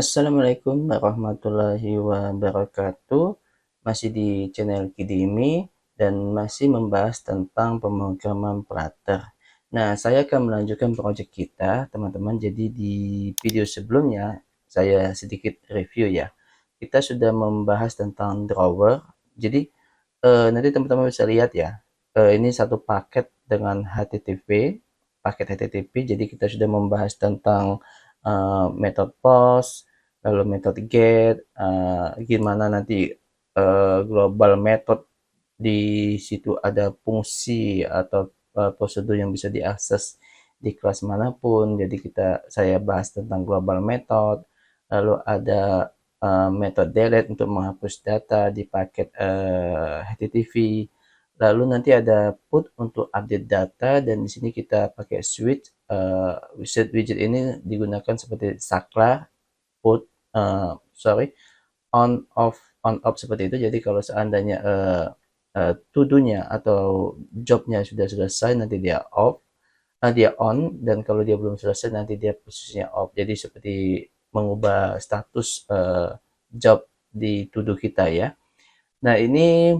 Assalamualaikum warahmatullahi wabarakatuh. Masih di channel Kidimi dan masih membahas tentang pemrograman Flutter. Nah, saya akan melanjutkan proyek kita, teman-teman. Jadi di video sebelumnya saya sedikit review ya. Kita sudah membahas tentang drawer. Jadi nanti teman-teman bisa lihat ya. Ini satu paket dengan HTTP, paket HTTP. Jadi kita sudah membahas tentang metode post, lalu metode get, gimana nanti global method di situ ada fungsi atau prosedur yang bisa diakses di kelas manapun. Jadi saya bahas tentang global method, lalu ada metode delete untuk menghapus data di paket HTTP. Lalu nanti ada put untuk update data dan di sini kita pakai switch. Widget ini digunakan seperti saklar, put, sorry, on off seperti itu. Jadi kalau seandainya to-do-nya atau jobnya sudah selesai nanti dia off, dia on, dan kalau dia belum selesai nanti dia posisinya off. Jadi seperti mengubah status job di to-do kita ya. Nah, ini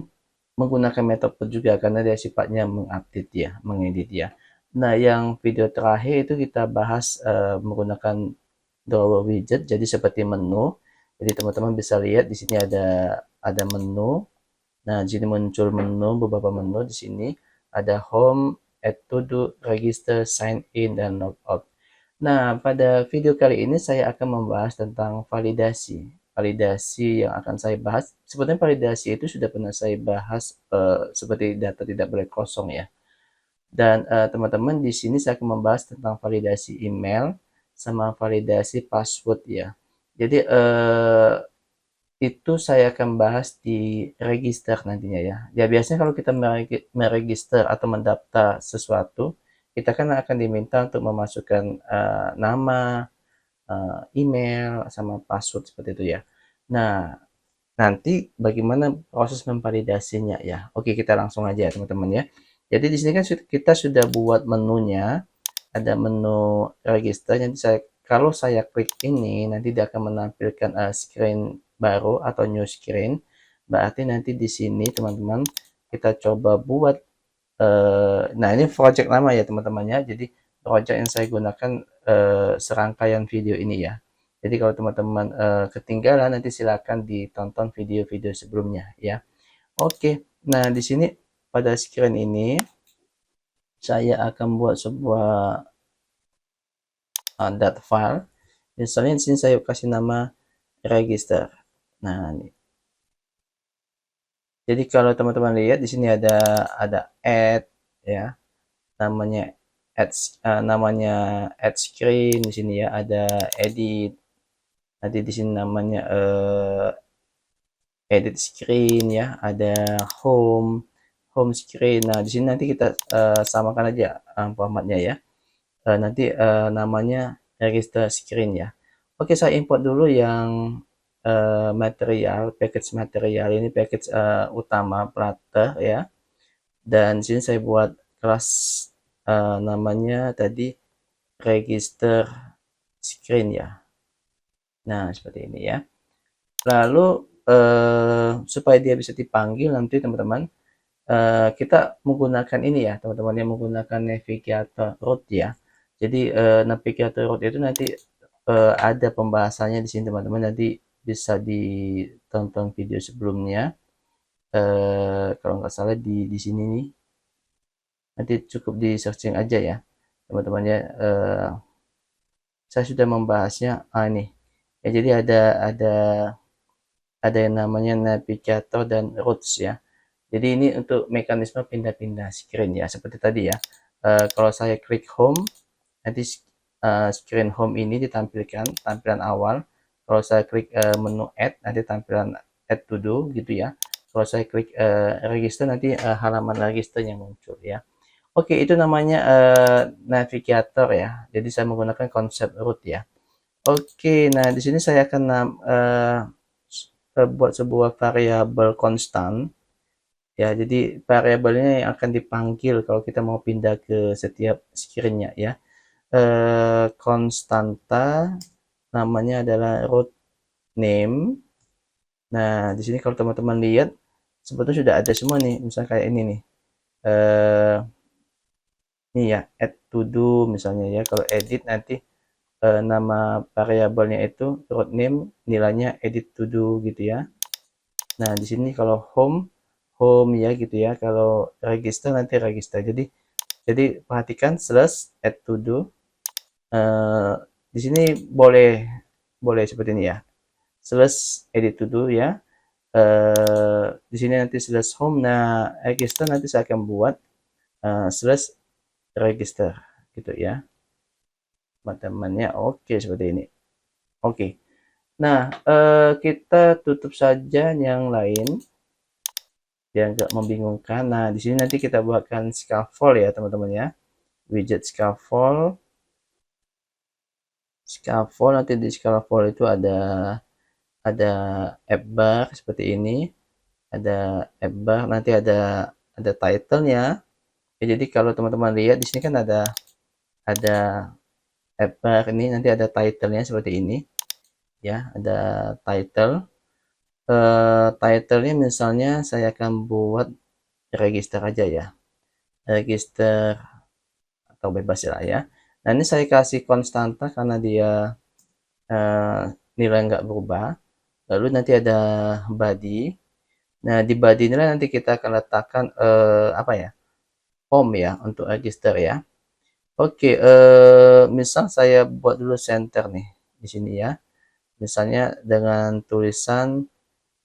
menggunakan metode juga karena dia sifatnya mengupdate ya, mengedit ya. Nah, yang video terakhir itu kita bahas menggunakan drawer widget, jadi seperti menu. Jadi teman-teman bisa lihat di sini ada menu. Nah, di sini muncul menu, beberapa menu di sini. Ada home, add to do, register, sign in, dan logout. Nah, pada video kali ini saya akan membahas tentang validasi. Validasi yang akan saya bahas, sebenarnya validasi itu sudah pernah saya bahas seperti data tidak boleh kosong ya. Dan teman-teman di sini saya akan membahas tentang validasi email sama validasi password ya. Jadi itu saya akan bahas di register nantinya ya. Ya biasanya kalau kita meregister atau mendaftar sesuatu, kita kan akan diminta untuk memasukkan nama, email, sama password seperti itu ya. Nah, nanti bagaimana proses memvalidasinya ya? Oke, kita langsung aja ya teman-teman ya. Jadi di sini kan kita sudah buat menunya, ada menu register. Nanti kalau saya klik ini, nanti dia akan menampilkan screen baru atau new screen. Berarti nanti di sini teman-teman kita coba buat. Nah, ini project lama ya teman-teman ya. Jadi project yang saya gunakan serangkaian video ini ya. Jadi kalau teman-teman ketinggalan nanti silakan ditonton video-video sebelumnya ya. Oke. Nah, di sini pada screen ini saya akan buat sebuah data file. Misalnya di sini saya kasih nama register. Nah, ini. Jadi kalau teman-teman lihat di sini ada add ya, namanya add screen di sini ya, ada edit. Nanti di sini namanya edit screen ya, ada home screen. Nah, di sini nanti kita samakan aja formatnya ya. Nanti namanya register screen ya. Oke, saya import dulu yang material, package material ini package utama Flutter ya. Dan di sini saya buat kelas namanya tadi register screen ya. Nah, seperti ini ya. Lalu supaya dia bisa dipanggil nanti teman-teman, kita menggunakan ini ya teman-teman, yang menggunakan navigator root ya. Jadi navigator root itu nanti ada pembahasannya di sini teman-teman, nanti bisa ditonton video sebelumnya. Kalau nggak salah di sini nih, nanti cukup di searching aja ya teman-teman ya. Saya sudah membahasnya ini ya. Jadi ada yang namanya navigator dan roots ya. Jadi ini untuk mekanisme pindah-pindah screen ya, seperti tadi ya. Kalau saya klik home, nanti screen home ini ditampilkan tampilan awal. Kalau saya klik menu add, nanti tampilan add to do gitu ya. Kalau saya klik register, nanti halaman register yang muncul ya. Oke, itu namanya navigator ya. Jadi saya menggunakan konsep root ya. Oke, nah di sini saya akan buat sebuah variabel konstan ya. Jadi variabelnya yang akan dipanggil kalau kita mau pindah ke setiap screen-nya ya. Konstanta namanya adalah root name. Nah, di sini kalau teman-teman lihat sebetulnya sudah ada semua nih, misalnya kayak ini nih. Ini ya, add to do misalnya ya. Kalau edit nanti nama variabelnya itu root name, nilainya edit to do gitu ya. Nah, di sini kalau home ya gitu ya. Kalau register nanti register. Jadi perhatikan slash add to do. Eh, di sini boleh seperti ini ya. Slash edit to do ya. Di sini nanti slash home. Nah, register nanti saya akan buat slash register gitu ya. Teman-temannya oke seperti ini. Oke. Nah, kita tutup saja yang lain biar nggak membingungkan. Nah, di sini nanti kita buatkan scaffold ya teman-teman ya. Widget scaffold. Scaffold nanti di scaffold itu ada app bar seperti ini. Ada app bar, nanti ada title-nya. Ya, jadi kalau teman-teman lihat di sini kan ada app bar ini, nanti ada title-nya seperti ini. Ya, ada title. Title-nya misalnya saya akan buat register aja ya. Register atau bebas lah ya. Nah, ini saya kasih konstanta karena dia nilai nggak berubah. Lalu nanti ada body. Nah, di body ini nanti kita akan letakkan apa ya? Home ya untuk register ya. Oke, misal saya buat dulu center nih di sini ya. Misalnya dengan tulisan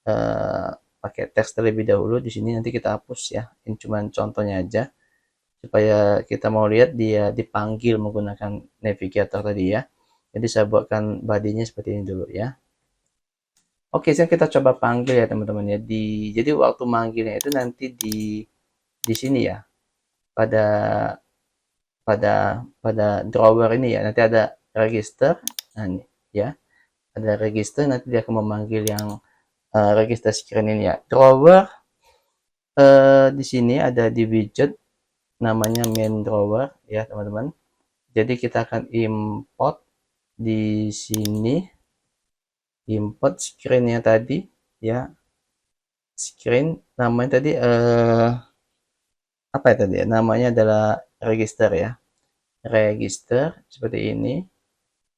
eh, pakai teks terlebih dahulu di sini, nanti kita hapus ya. Ini cuma contohnya aja supaya kita mau lihat dia dipanggil menggunakan navigator tadi ya. Jadi saya buatkan badinya seperti ini dulu ya. Oke, sekarang kita coba panggil ya teman-teman ya. Jadi waktu manggilnya itu nanti di sini ya. Pada pada drawer ini ya. Nanti ada register. Nah, ini ya. Ada register, nanti dia akan memanggil yang register screen ini ya. Drawer di sini ada di widget namanya main drawer ya teman-teman. Jadi kita akan import di sini, import screen-nya tadi ya. Screen namanya tadi apa ya tadi ya? Namanya adalah register ya. Register seperti ini.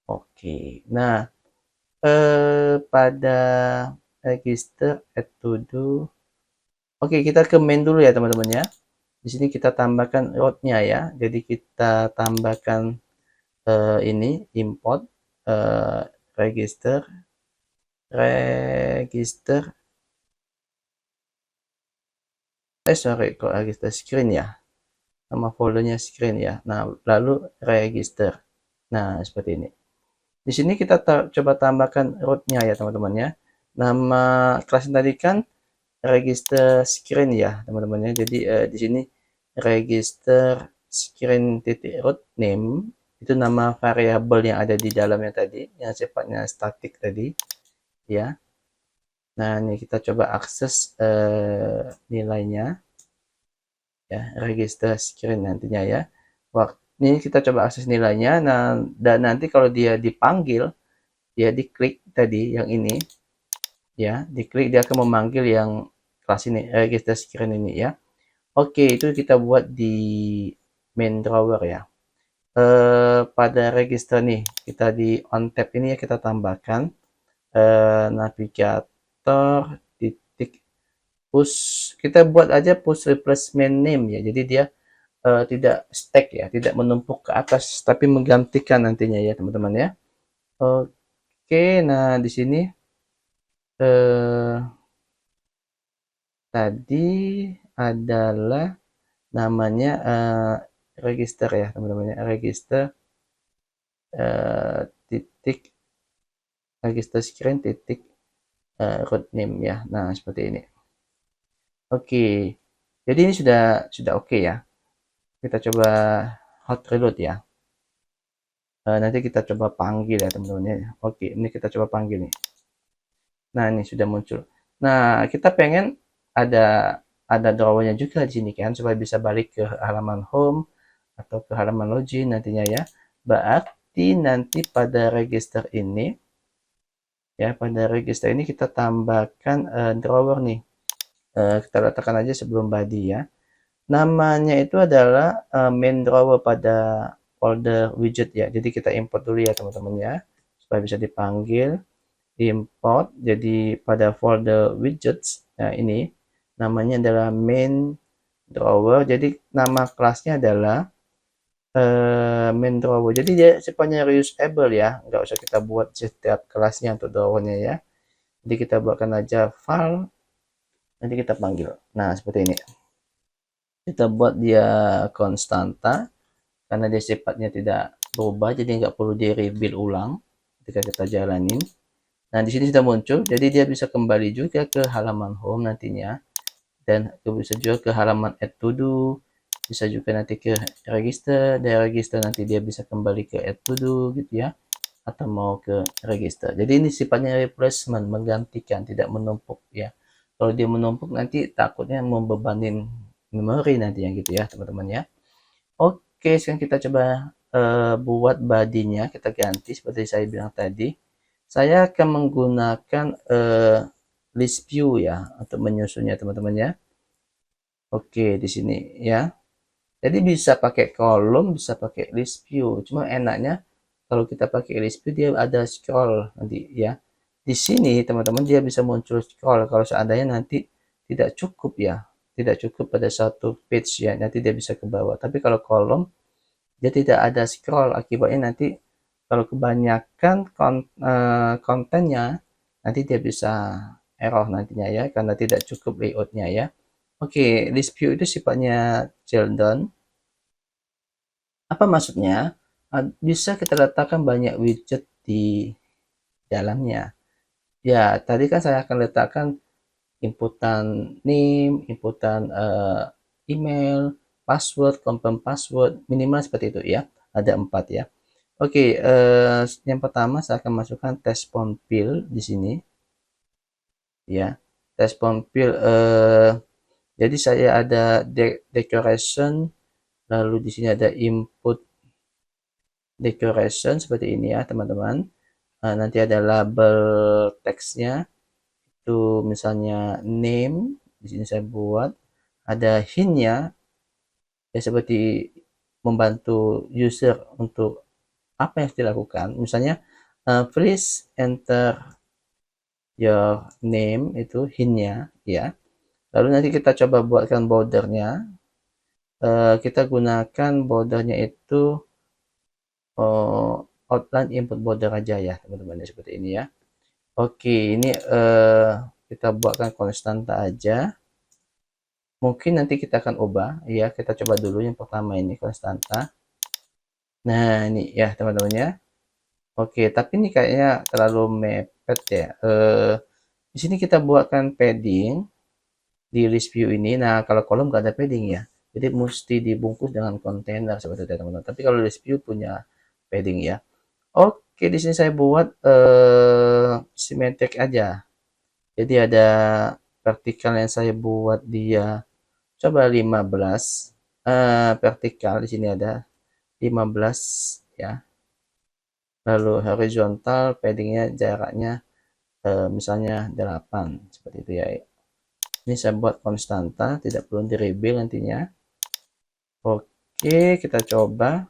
Oke. Nah, pada register add to do. Oke, kita ke main dulu ya teman-teman ya. Di sini kita tambahkan root-nya ya. Jadi kita tambahkan ini import eh, register register sorry kok register screen ya, nama foldernya screen ya. Nah, lalu register. Nah, seperti ini. Di sini kita coba tambahkan root-nya ya teman-teman ya. Nama kelas tadi kan register screen ya teman-teman ya. Jadi di sini register screen titik root name itu nama variabel yang ada di dalamnya tadi, yang sifatnya statik tadi ya. Nah, ini kita coba akses nilainya ya, register screen nantinya ya. Waktu ini kita coba akses nilainya. Nah, dan nanti kalau dia dipanggil, dia diklik tadi yang ini ya, diklik dia akan memanggil yang kelas ini, register screen ini ya. Oke, itu kita buat di main drawer ya. Pada register nih, kita di on tab ini ya kita tambahkan navigator titik push. Kita buat aja push replacement name ya. Jadi dia tidak stack ya, tidak menumpuk ke atas, tapi menggantikan nantinya ya teman-teman ya. Oke, nah di sini eh, tadi adalah namanya register ya teman-teman ya, register titik register screen titik root name ya. Nah seperti ini. Oke, jadi ini sudah oke ya. Kita coba hot reload ya. Nanti kita coba panggil ya teman-teman ya. Oke, ini kita coba panggil nih. Nah, ini sudah muncul. Nah, kita pengen ada ada drawernya juga di sini kan supaya bisa balik ke halaman home atau ke halaman login nantinya ya. Berarti nanti pada register ini Ya, pada register ini kita tambahkan drawer nih. Kita letakkan aja sebelum body ya. Namanya itu adalah main drawer pada folder widget ya. Jadi kita import dulu ya teman-teman ya, supaya bisa dipanggil. Import jadi pada folder widgets. Nah ini namanya adalah main drawer. Jadi nama kelasnya adalah main drawer. Jadi dia sifatnya reusable ya, nggak usah kita buat setiap kelasnya untuk drawernya ya. Jadi kita buatkan aja file, nanti kita panggil. Nah seperti ini. Kita buat dia konstanta karena dia sifatnya tidak berubah, jadi nggak perlu di rebuild ulang ketika kita jalanin. Nah di sini sudah muncul, jadi dia bisa kembali juga ke halaman home nantinya, dan bisa juga ke halaman add to do, bisa juga nanti ke register, dari register nanti dia bisa kembali ke add to do gitu ya, atau mau ke register. Jadi ini sifatnya replacement, menggantikan, tidak menumpuk ya. Kalau dia menumpuk nanti takutnya membebanin memori nanti yang gitu ya teman-teman ya. Oke, sekarang kita coba buat bodinya, kita ganti seperti saya bilang tadi. Saya akan menggunakan list view ya untuk menyusunnya teman-teman ya. Oke, di sini ya. Jadi bisa pakai kolom, bisa pakai list view. Cuma enaknya kalau kita pakai list view dia ada scroll nanti ya. Di sini teman-teman dia bisa muncul scroll kalau seandainya nanti tidak cukup ya. Tidak cukup pada satu page ya, nanti dia bisa ke bawah. Tapi kalau kolom dia tidak ada scroll, akibatnya nanti kalau kebanyakan kontennya nanti dia bisa error nantinya ya, karena tidak cukup layoutnya ya. Oke, list view itu sifatnya children. Apa maksudnya? Bisa kita letakkan banyak widget di dalamnya. Ya, tadi kan saya akan letakkan inputan name, inputan email, password, confirm password, minimal seperti itu ya. Ada 4 ya. Oke, yang pertama saya akan masukkan test fill di sini ya. Test fill jadi saya ada decoration, lalu di sini ada input decoration seperti ini ya, teman-teman. Nanti ada label teksnya itu misalnya name, di sini saya buat ada hintnya ya, seperti membantu user untuk apa yang harus dilakukan. Misalnya please enter your name, itu hintnya ya. Lalu nanti kita coba buatkan bordernya. Kita gunakan bordernya itu outline input border aja ya teman-teman, seperti ini ya. Oke, ini kita buatkan konstanta aja. Mungkin nanti kita akan ubah ya. Kita coba dulu yang pertama ini konstanta. Nah ini ya teman-teman ya. Oke, tapi ini kayaknya terlalu mepet ya. Di sini kita buatkan padding di list view ini. Nah, kalau kolom nggak ada padding ya. Jadi mesti dibungkus dengan kontainer seperti itu teman-teman. Tapi kalau list view punya padding ya. Oke, di sini saya buat symmetric aja. Jadi ada vertikal yang saya buat dia coba 15 vertikal, di sini ada 15 ya. Lalu horizontal paddingnya jaraknya misalnya 8 seperti itu ya. Ini saya buat konstanta, tidak perlu di rebuild nantinya. Oke, kita coba.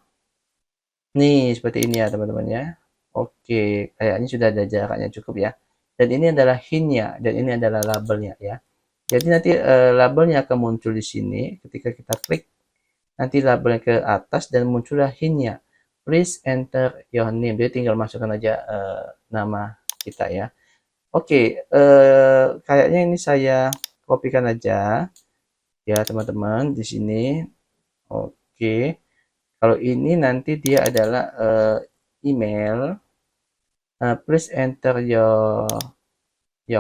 Nih, seperti ini ya teman-teman ya. Oke, kayaknya sudah ada jaraknya cukup ya. Dan ini adalah hintnya, dan ini adalah labelnya ya. Jadi nanti labelnya akan muncul di sini ketika kita klik. Nanti labelnya ke atas dan muncullah hintnya. Please enter your name. Jadi tinggal masukkan aja nama kita ya. Oke, kayaknya ini saya kopikan aja ya teman-teman di sini. Oke, kalau ini nanti dia adalah email. Please enter your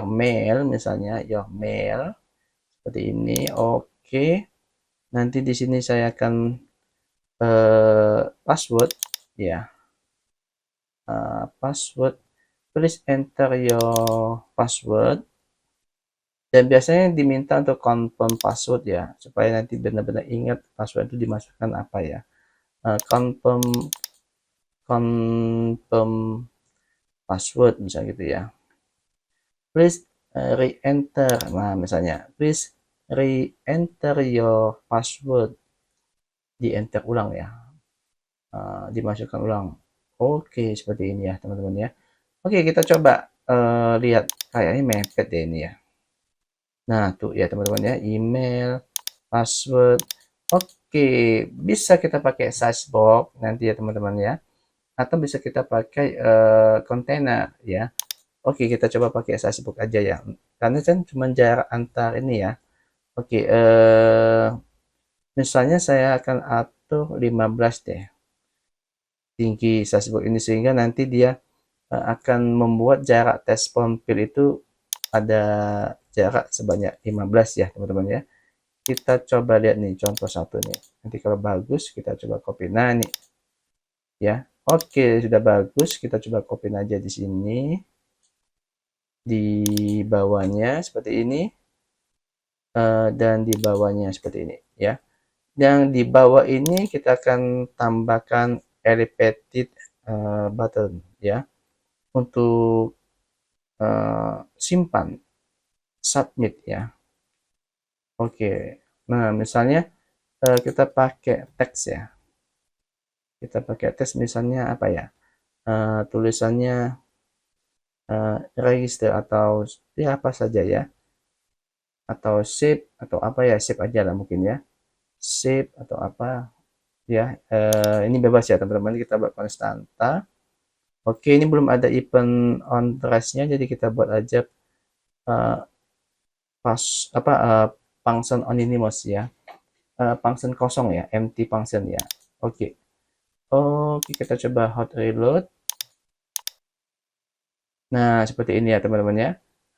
mail, misalnya your mail seperti ini. Oke, nanti di sini saya akan password ya, password. Please enter your password. Dan biasanya diminta untuk confirm password ya, supaya nanti benar-benar ingat password itu dimasukkan apa ya. Confirm password misalnya gitu ya. please re-enter. Nah, misalnya, please re-enter your password. Di-enter ulang ya. Dimasukkan ulang. Oke, seperti ini ya, teman-teman ya. Oke, kita coba lihat. Kayaknya mepet deh ini ya. Nah, tuh ya teman-teman ya, email, password. Oke, bisa kita pakai size box nanti ya teman-teman ya. Atau bisa kita pakai container ya. Oke, kita coba pakai size box aja ya. Karena kan cuma jarak antar ini ya. Oke, misalnya saya akan atur 15 deh. Tinggi size box ini sehingga nanti dia akan membuat jarak test pil itu ada jarak sebanyak 15 ya teman-teman ya. Kita coba lihat nih contoh satu nih. Nanti kalau bagus kita coba copy. Nah nih ya. Oke, sudah bagus. Kita coba copy aja di sini. Di bawahnya seperti ini. Dan di bawahnya seperti ini ya. Yang di bawah ini kita akan tambahkan elevated button ya. Untuk simpan submit ya. Oke. Nah, misalnya kita pakai teks ya. Kita pakai teks misalnya apa ya? Tulisannya register atau ya apa saja ya. Atau save atau apa ya, save aja lah mungkin ya. Save atau apa ya. Ini bebas ya teman-teman, kita buat konstanta. Oke, ini belum ada event on trace-nya, jadi kita buat aja pas apa function anonymous ya. Function kosong ya, empty function ya. Oke. Oke, kita coba hot reload. Nah, seperti ini ya teman-teman ya.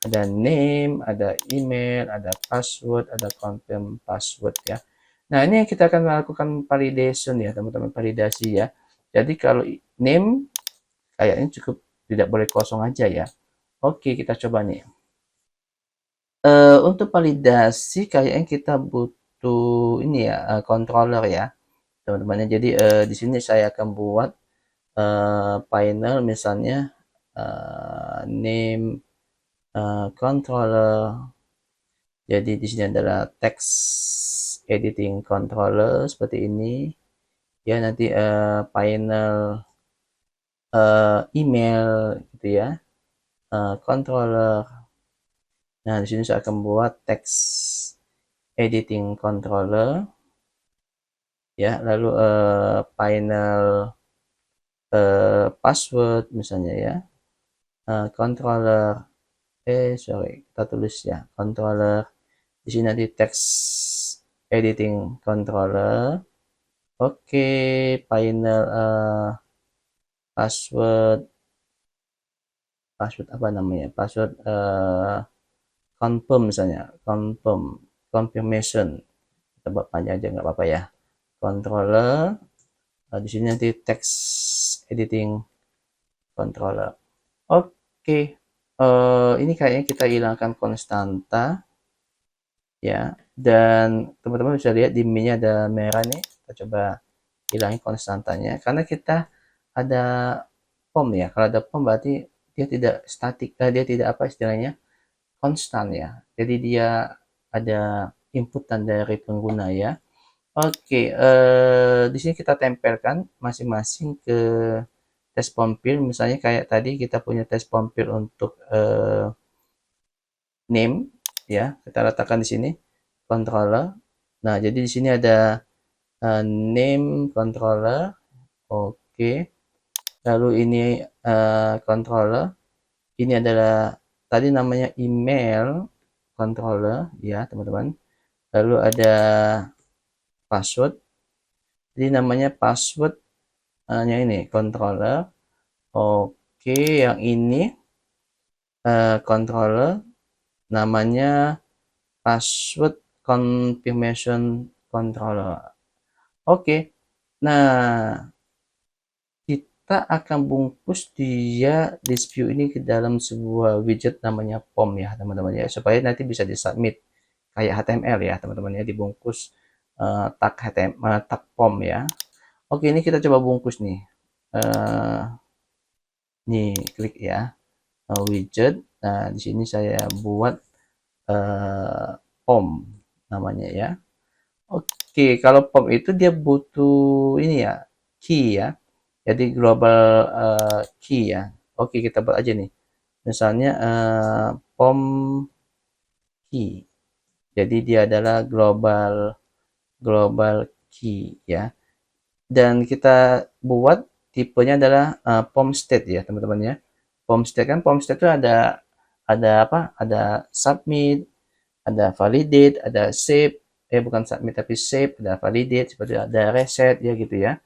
Ada name, ada email, ada password, ada confirm password ya. Nah, ini yang kita akan melakukan validation ya teman-teman, validasi ya. Jadi kalau name kayaknya cukup, tidak boleh kosong aja ya. Oke, kita coba nih. Untuk validasi kayaknya kita butuh ini ya, controller ya teman-teman. Jadi di sini saya akan buat panel misalnya name controller. Jadi di sini adalah text editing controller seperti ini ya. Nanti panel email gitu ya, controller. Nah di sini saya akan buat text editing controller ya. Lalu panel password misalnya ya, controller sorry, kita tulis ya controller. Di sini nanti text editing controller. Oke, panel password apa namanya, password confirm misalnya, confirmation, kita buat panjang aja nggak apa-apa ya, controller. Di sini nanti text editing controller. Oke, ini kayaknya kita hilangkan konstanta ya, dan teman-teman bisa lihat di menu ada merah nih. Kita coba hilangin konstantanya karena kita ada pom ya. Kalau ada pom berarti dia tidak statik, dia tidak apa istilahnya, konstan ya. Jadi dia ada inputan dari pengguna ya. Oke, di sini kita tempelkan masing-masing ke tes pompil. Misalnya kayak tadi kita punya tes pompil untuk name ya, kita letakkan di sini controller. Nah, jadi di sini ada name controller. Oke. Lalu ini controller. Ini adalah tadi namanya email controller ya, teman-teman. Lalu ada password. Jadi namanya password hanya ini controller. Oke, yang ini controller namanya password confirmation controller. Oke. Nah, kita akan bungkus dia this view ini ke dalam sebuah widget namanya pom ya teman-teman ya, supaya nanti bisa disubmit kayak HTML ya teman-teman ya, dibungkus tag HTML, tag pom ya. Oke, ini kita coba bungkus nih. Nih klik ya widget. Nah, di sini saya buat POM namanya ya. Oke, kalau POM itu dia butuh ini ya, key ya. Jadi global key ya. Oke, kita buat aja nih. Misalnya POM key. Jadi dia adalah global global key ya. Dan kita buat tipenya adalah POM state ya, teman-teman ya. POM state kan POM state itu ada apa? Ada submit, ada validate, ada save, bukan submit tapi save, ada validate, seperti ada reset ya gitu ya.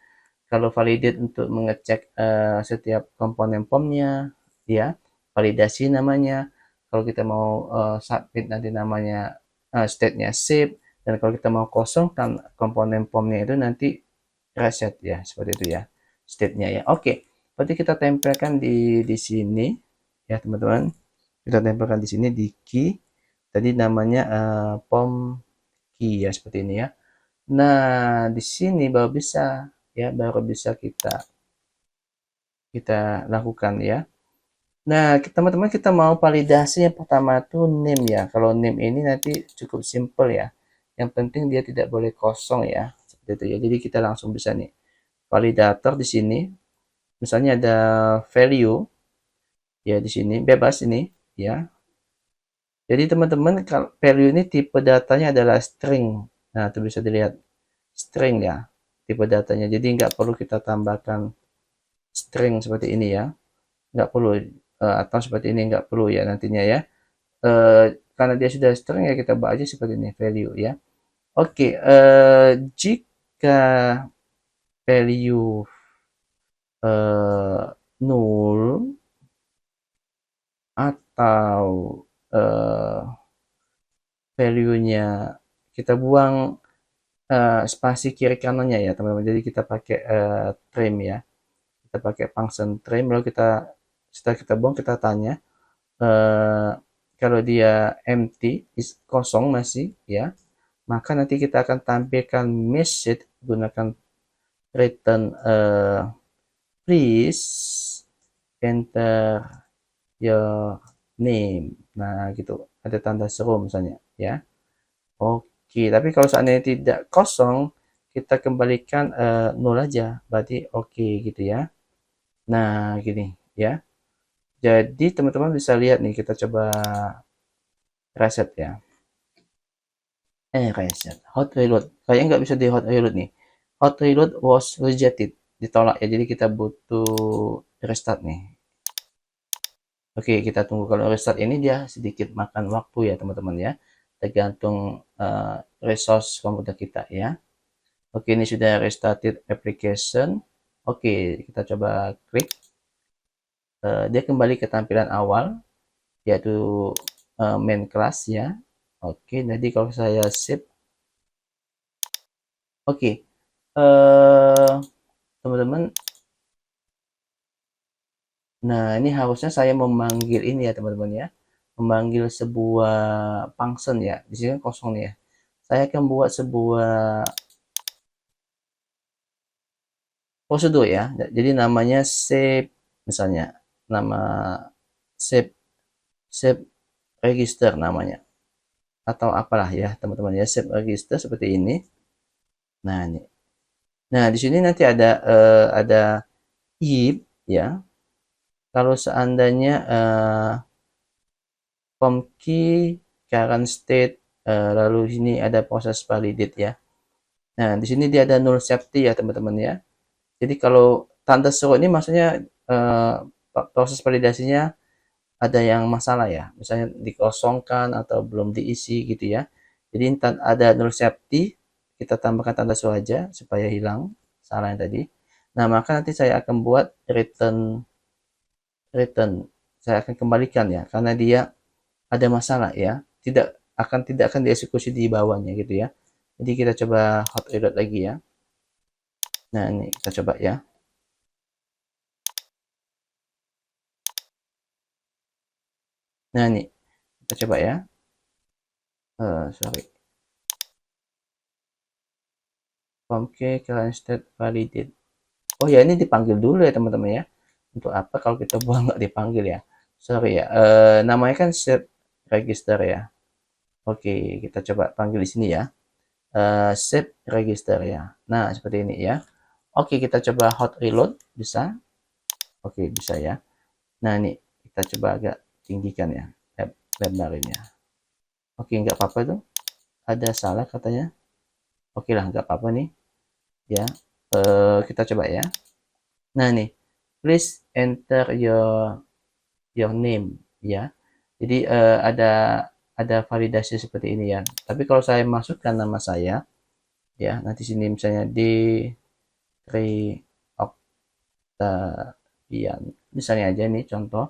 Kalau validate untuk mengecek setiap komponen POM-nya, ya, validasi namanya. Kalau kita mau submit nanti namanya state-nya save, dan kalau kita mau kosongkan komponen POM-nya itu nanti reset ya, seperti itu ya, state-nya ya. Oke, berarti kita tempelkan di sini ya teman-teman. Kita tempelkan di sini di key. Tadi namanya POM key ya, seperti ini ya. Nah, di sini baru bisa ya, baru bisa kita kita lakukan ya. Nah, teman-teman kita mau validasi yang pertama tuh name ya. Kalau name ini nanti cukup simple ya. Yang penting dia tidak boleh kosong ya. Seperti itu ya. Jadi kita langsung bisa nih. Validator di sini. Misalnya ada value ya di sini bebas ini ya. Jadi teman-teman kalau value ini tipe datanya adalah string. Nah, itu bisa dilihat string ya. Tipe datanya. Jadi nggak perlu kita tambahkan string seperti ini ya. Nggak perlu atau seperti ini nggak perlu ya nantinya ya. Karena dia sudah string ya kita bawa aja seperti ini value ya. Oke, jika value null atau value-nya kita buang spasi kiri kanannya ya teman-teman. Jadi kita pakai trim ya. Kita pakai function trim lalu kita setelah kita buang kita tanya eh, kalau dia empty kosong masih ya, maka nanti kita akan tampilkan message gunakan return please enter your name. Nah gitu, ada tanda seru misalnya ya. Oke, tapi kalau seandainya tidak kosong kita kembalikan nol aja, berarti oke gitu ya. Nah gini ya, jadi teman-teman bisa lihat nih, kita coba reset ya. Reset. Hot reload. Kayaknya nggak bisa di hot reload nih. Hot reload was rejected. Ditolak ya. Jadi kita butuh restart nih. Oke, kita tunggu. Kalau restart ini dia sedikit makan waktu ya teman-teman ya. Tergantung resource komputer kita ya. Oke, ini sudah restarted application. Oke, kita coba klik. Dia kembali ke tampilan awal, yaitu main class ya. Oke, jadi kalau saya save. Oke, teman-teman, nah ini harusnya saya memanggil ini ya teman-teman ya, memanggil sebuah function ya. Di sini kan kosong nih ya. Saya akan buat sebuah prosedur ya. Jadi namanya save, misalnya nama save save register namanya, atau apalah ya teman-teman ya, save register seperti ini. Nah ini, nah di sini nanti ada if ya. Kalau seandainya form key current state lalu sini ada proses validate ya. Nah di sini dia ada null safety ya teman-teman ya. Jadi kalau tanda seru ini maksudnya proses validasinya ada yang masalah ya, misalnya dikosongkan atau belum diisi gitu ya. Jadi ada null safety, kita tambahkan tanda seru aja supaya hilang salah yang tadi. Nah maka nanti saya akan buat return return saya akan kembalikan ya, karena dia ada masalah ya, tidak akan dieksekusi di bawahnya gitu ya. Jadi kita coba hot reload lagi ya. Nah ini kita coba ya. Nah ini kita coba ya. Sorry. Oke, current state validate. Oh ya, ini dipanggil dulu ya teman-teman ya. Untuk apa kalau kita buang nggak dipanggil ya? sorry ya, namanya kan set register ya. Oke, kita coba panggil di sini ya. Set register ya. Nah, seperti ini ya. Oke, kita coba hot reload, bisa? Oke, bisa ya. Nah, ini kita coba agak tinggikan ya, lebarin ya. Oke, nggak apa-apa tuh. Ada salah katanya. Oke lah, nggak apa-apa nih. Ya, kita coba ya. Nah, nih, please enter your name ya. Jadi ada validasi seperti ini ya. Tapi kalau saya masukkan nama saya ya, nanti sini misalnya Tri Octavian. Misalnya aja nih contoh.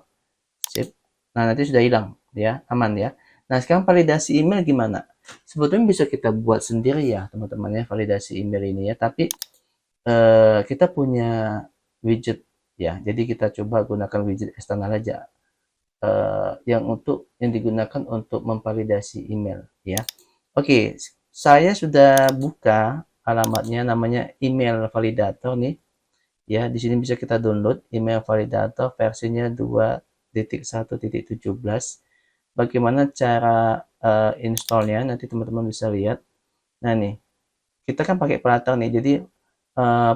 Sip. Nah, nanti sudah hilang ya, aman ya. Nah, sekarang validasi email gimana? Sebetulnya bisa kita buat sendiri ya, teman-teman ya, validasi email ini ya, tapi kita punya widget ya. Jadi kita coba gunakan widget eksternal aja yang digunakan untuk memvalidasi email ya. Oke, saya sudah buka alamatnya, namanya email validator nih. Ya, di sini bisa kita download email validator versinya 2.1.17. Bagaimana cara installnya? Nanti teman-teman bisa lihat. Nah nih, kita kan pakai Flutter nih. Jadi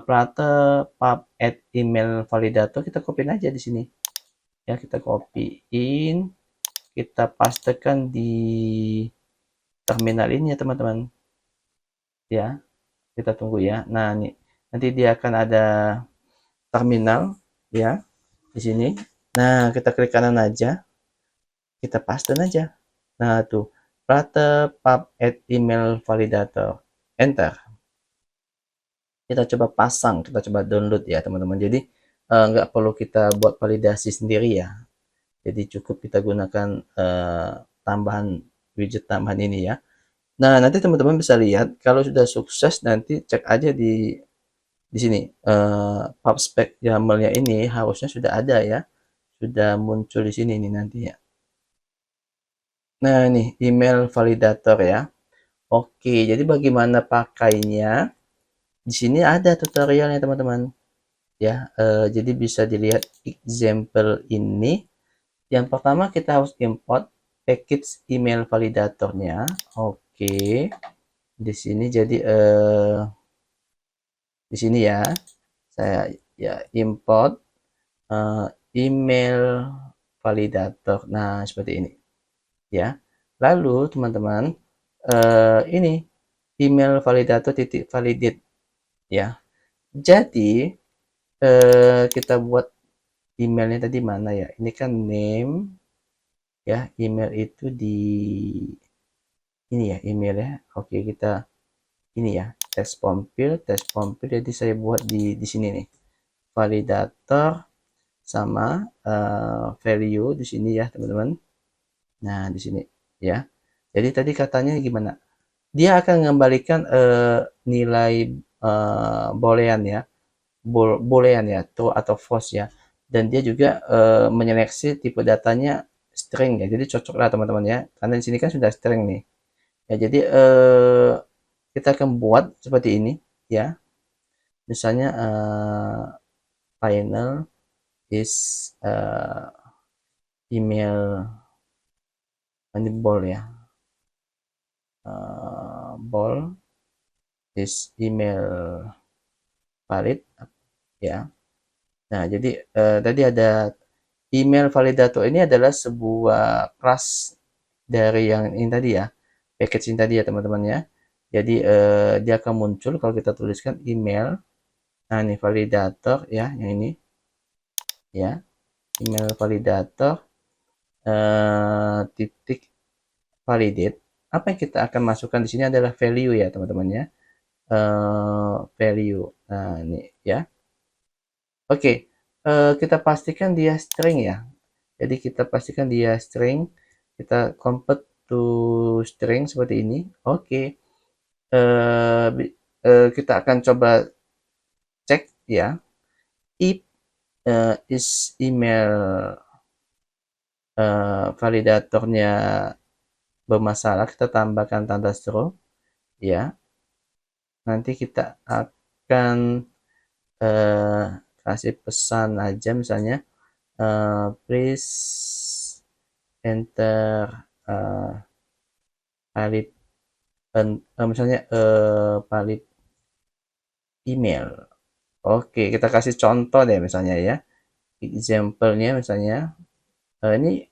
Flutter pub add email validator kita copy aja di sini. Ya, kita copyin, kita pastekan di terminal ini ya teman-teman. Ya, kita tunggu ya. Nah, nih nanti dia akan ada terminal ya di sini. Nah, kita klik kanan aja, kita paste aja. Nah, tuh Flutter pub add email validator. Enter. Kita coba pasang, kita coba download ya teman-teman. Jadi nggak perlu kita buat validasi sendiri ya. Jadi cukup kita gunakan tambahan widget tambahan ini ya. Nah, nanti teman-teman bisa lihat kalau sudah sukses, nanti cek aja di sini PubSpec YAML-nya ini harusnya sudah ada ya. Sudah muncul di sini nih nanti ya. Nah, ini email validator ya. Oke, jadi bagaimana pakainya? Di sini ada tutorialnya teman-teman. Ya, jadi bisa dilihat example ini. Yang pertama kita harus import package email validatornya. Oke, di sini jadi di sini ya, saya ya import email validator. Nah, seperti ini ya. Lalu teman-teman ini email validator titik validate ya. Jadi kita buat emailnya tadi mana ya? Ini kan name ya, email itu di ini ya email ya. Oke, kita ini ya, test form fill. Jadi saya buat di sini nih. Validator sama value di sini ya, teman-teman. Nah, di sini ya. Jadi tadi katanya gimana? Dia akan mengembalikan nilai boolean ya. Boolean ya, true atau false ya. Dan dia juga menyeleksi tipe datanya string ya. Jadi cocok lah teman-teman ya. Karena di sini kan sudah string nih. Ya, jadi kita akan buat seperti ini ya. Misalnya final is email ini ball ya. Ball is email valid ya. Nah, jadi tadi ada email validator ini adalah sebuah kelas dari yang ini tadi ya, package ini tadi ya teman-teman ya. Jadi dia akan muncul kalau kita tuliskan email. Nah, ini validator ya, yang ini ya, email validator titik validate. Apa yang kita akan masukkan di sini adalah value ya teman-teman ya. Value. Nah, ini ya. Oke, kita pastikan dia string ya. Jadi kita pastikan dia string, kita convert to string seperti ini. Oke, kita akan coba cek ya. If is email validatornya bermasalah, kita tambahkan tanda seru ya. Nanti kita akan kasih pesan aja misalnya please enter valid misalnya valid email. Oke, kita kasih contoh deh misalnya ya. Example-nya misalnya ini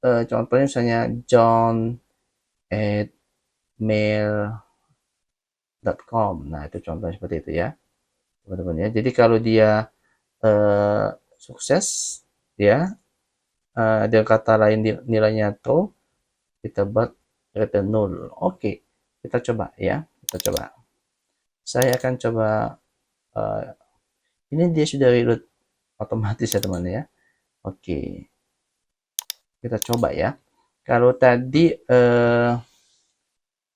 contohnya misalnya john@mail.com. Nah, itu contohnya seperti itu ya, teman-teman ya. Jadi kalau dia sukses ya, ada kata lain nilainya true, kita buat return null. Oke, kita coba ya, kita coba. Saya akan coba uh, ini dia sudah reload otomatis ya teman ya. Oke, kita coba ya. Kalau tadi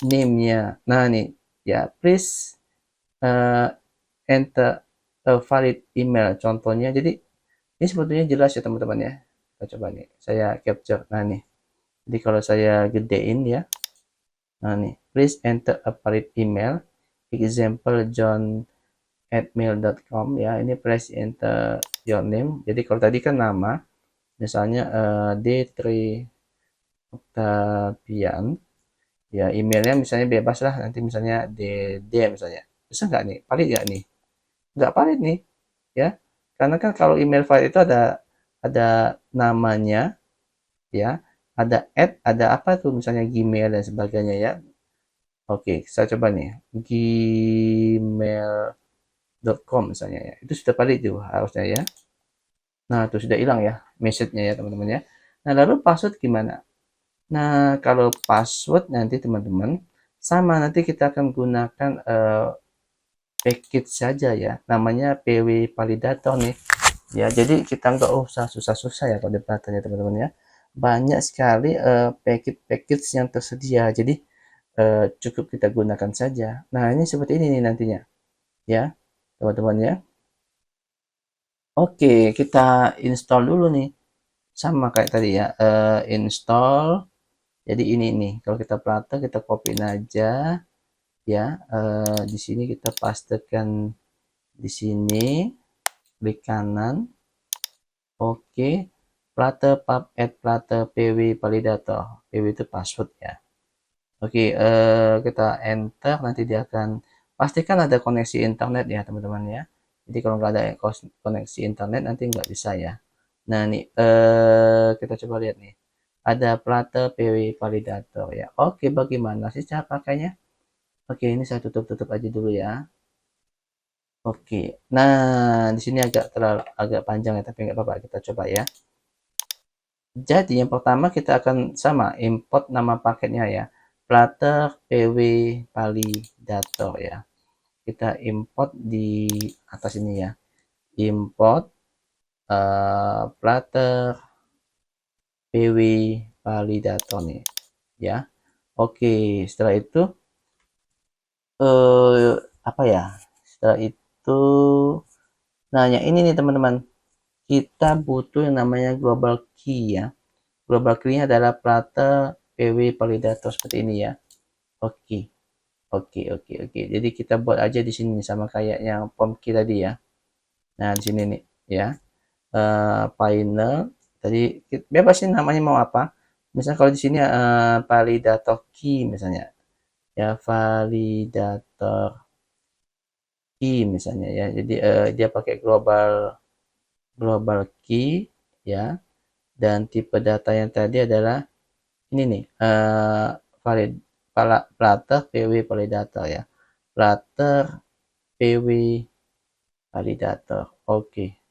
name-nya, nah nih ya, please enter a valid email contohnya. Jadi ini sebetulnya jelas ya teman-teman ya. Kita coba nih, saya capture. Nah nih, jadi kalau saya gedein ya, nah nih, please enter a valid email, example john@mail.com ya. Ini please enter your name. Jadi kalau tadi kan nama, misalnya D3 Octavian, ya emailnya misalnya bebas lah, nanti misalnya DD misalnya. Bisa nggak nih? Valid nggak nih? Nggak valid nih, ya. Karena kan kalau email valid itu ada namanya, ya, ada ada apa tuh misalnya Gmail dan sebagainya ya. Oke, saya coba nih, gmail.com misalnya ya. Itu sudah valid tuh harusnya ya. Nah, itu sudah hilang ya message-nya ya teman-teman ya. Nah, lalu password gimana? Nah, kalau password nanti teman-teman sama, nanti kita akan gunakan package saja ya, namanya PW Validator nih. Ya, jadi kita nggak usah susah-susah ya kalau ya teman-teman ya. Banyak sekali package-package yang tersedia. Jadi cukup kita gunakan saja. Nah, ini seperti ini nih nantinya ya, teman-teman ya. Oke, kita install dulu nih. Sama kayak tadi ya, install. Jadi ini nih, kalau kita Flutter kita copyin aja ya. Di sini kita pastekan di sini, klik kanan. Oke, Flutter pub add Flutter PW validator. PW itu password ya. Oke, kita enter, nanti dia akan pastikan ada koneksi internet ya teman-teman ya. Jadi kalau nggak ada koneksi internet nanti nggak bisa ya. Nah nih kita coba lihat nih. Ada Flutter PW validator ya. Oke, bagaimana sih cara pakainya? Oke, ini saya tutup aja dulu ya. Oke, nah di sini agak panjang ya, tapi nggak apa-apa, kita coba ya. Jadi yang pertama kita akan sama import nama paketnya ya, Flutter PW validator ya. Kita import di atas ini ya, import Flutter PW validator nih ya. Oke, setelah itu apa ya? Setelah itu, nah yang ini nih teman-teman, kita butuh yang namanya global key ya. Global key-nya adalah Flutter PW validator seperti ini ya. Oke, oke. Jadi kita buat aja di sini sama kayak yang form key tadi ya. Nah di sini nih ya, final. Tadi bebas sih namanya mau apa. Misalnya kalau di sini validator key misalnya, ya validator key misalnya ya. Jadi dia pakai global key ya. Dan tipe data yang tadi adalah ini nih, valid Flutter PW validator ya. Flutter PW validator. Oke.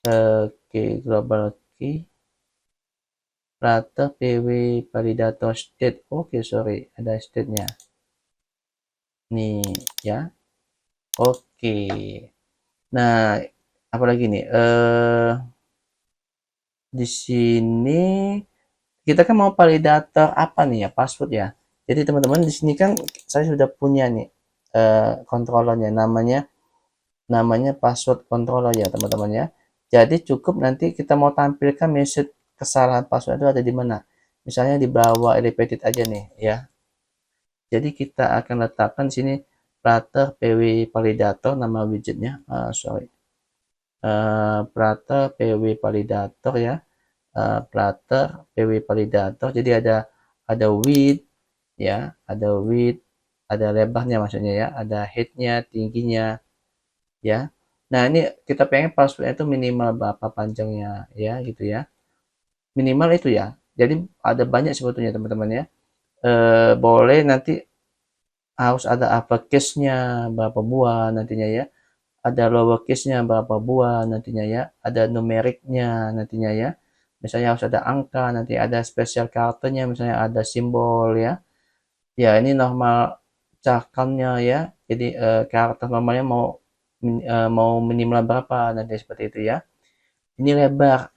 Oke, global key. Flutter PW validator state. Oke, sorry, ada state-nya. Nih ya. Oke. Nah, apalagi nih? Di sini kita kan mau validator apa nih ya, password ya. Jadi teman-teman di sini kan saya sudah punya nih controllernya, namanya password controller ya teman-teman ya. Jadi cukup nanti kita mau tampilkan message kesalahan password itu ada di mana. Misalnya di bawah elevated aja nih ya. Jadi kita akan letakkan di sini Flutter PW validator nama widgetnya. Sorry. Flutter PW validator ya. Flutter PW validator. Jadi ada width ya, ada lebarnya maksudnya ya, ada heightnya, tingginya ya. Nah, ini kita pengen passwordnya itu minimal berapa panjangnya ya gitu ya. Minimal itu ya. Jadi ada banyak sebetulnya teman-teman ya. Boleh nanti harus ada uppercase-nya berapa buah nantinya ya. Ada lowercase-nya berapa buah nantinya ya. Ada numeriknya nantinya ya. Misalnya harus ada angka, nanti ada special character-nya, misalnya ada simbol ya. Ya, ini normal cakramnya ya. Jadi karakter normalnya mau minimal berapa nanti seperti itu ya. Ini lebar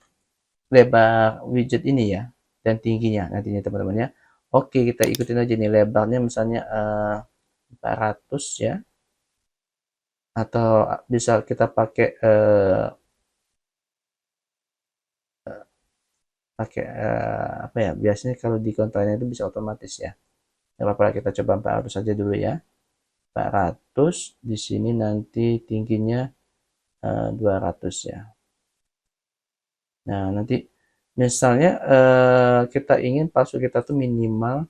lebar widget ini ya dan tingginya nantinya teman-teman ya. Oke, kita ikutin aja nih lebarnya misalnya 400 ya, atau bisa kita pakai apa ya, biasanya kalau di kontainer itu bisa otomatis ya. Nggak apa-apa, kita coba 400 saja dulu ya. 400 di sini nanti tingginya 200 ya. Nah, nanti misalnya kita ingin password kita tuh minimal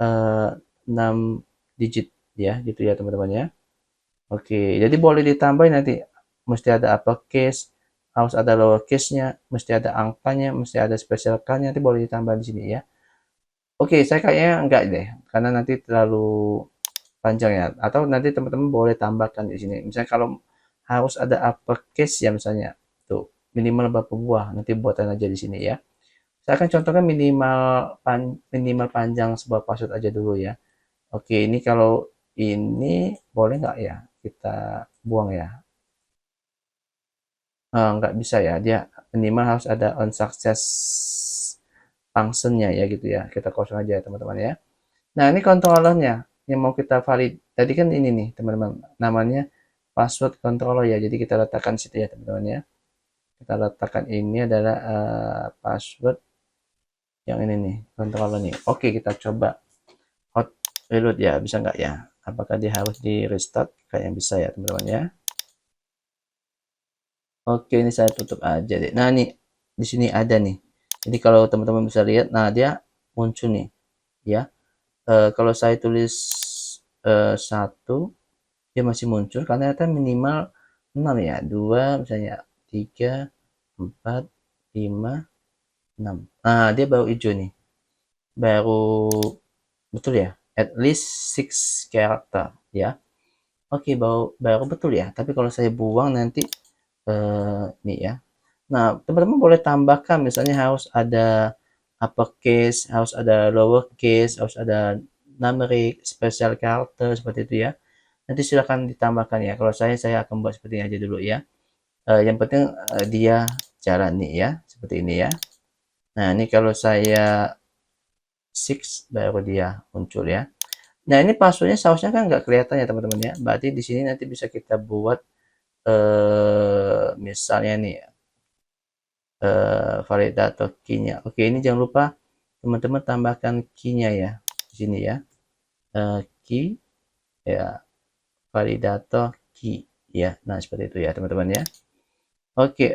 6 digit ya, gitu ya teman-teman ya. Oke, jadi boleh ditambahin nanti. Mesti ada uppercase, harus ada lowercase-nya, mesti ada angkanya, mesti ada special K-nya, nanti boleh ditambah di sini ya. Oke, saya kayaknya enggak deh, karena nanti terlalu panjang ya. Atau nanti teman-teman boleh tambahkan di sini. Misalnya kalau harus ada uppercase ya misalnya, tuh minimal berapa buah, nanti buatan aja di sini ya. Saya akan contohkan minimal panjang sebuah password aja dulu ya. Oke, ini kalau ini boleh nggak ya kita buang ya? Nggak bisa ya, dia minimal harus ada on success functionnya ya gitu ya. Kita kosong aja ya teman-teman ya. Nah, ini controllernya yang mau kita valid. Tadi kan ini nih teman-teman, namanya password controller ya. Jadi kita letakkan situ ya teman-teman ya. Kita letakkan ini adalah password yang ini nih, controller nih. Oke, kita coba hot reload ya, bisa nggak ya? Apakah dia harus di restart? Kayaknya bisa ya teman-teman ya. Oke, ini saya tutup aja deh. Nah, nih di sini ada nih. Jadi kalau teman-teman bisa lihat, nah dia muncul nih, ya. Kalau saya tulis 1, dia masih muncul karena ternyata minimal 6 ya. 2, misalnya 3, 4, 5, 6. Nah, dia baru hijau nih. Baru betul ya? At least 6 character ya. Oke, baru betul ya. Tapi kalau saya buang nanti nih ya. Nah, teman-teman boleh tambahkan misalnya harus ada uppercase, harus ada lowercase, harus ada numeric, special character seperti itu ya. Nanti silakan ditambahkan ya. Kalau saya akan buat seperti ini aja dulu ya. Yang penting dia jalan nih ya, seperti ini ya. Nah, ini kalau saya 6 baru dia muncul ya. Nah, ini passwordnya seharusnya kan nggak kelihatan ya teman-teman ya. Berarti di sini nanti bisa kita buat misalnya nih validator key-nya. Oke, ini jangan lupa teman-teman tambahkan key-nya ya di sini ya. Key ya, validator key ya. Nah, seperti itu ya teman-teman ya. Oke,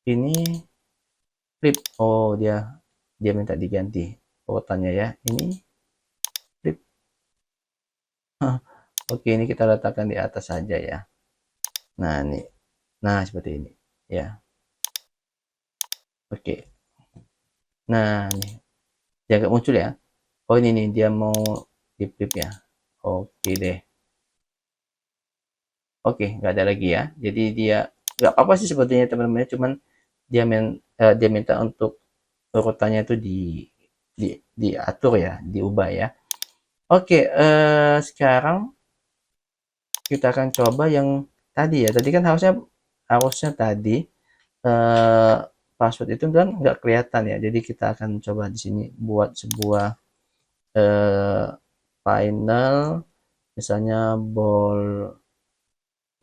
ini flip. Oh, dia dia minta diganti urutannya ya. Ini flip. Oke, ini kita letakkan di atas saja ya. Nah, ini. Nah, seperti ini ya. Oke. Nah, nih. Dia nggak muncul ya. Oh, ini nih dia mau di flip ya. Oke deh. Oke, nggak ada lagi ya. Jadi dia nggak apa-apa sih sebetulnya teman-teman, cuman dia minta untuk urutannya itu diatur ya, diubah ya. Oke, sekarang kita akan coba yang tadi ya. Tadi kan harusnya harusnya tadi eh, password itu kan nggak kelihatan ya. Jadi kita akan coba di sini buat sebuah eh, final, misalnya ball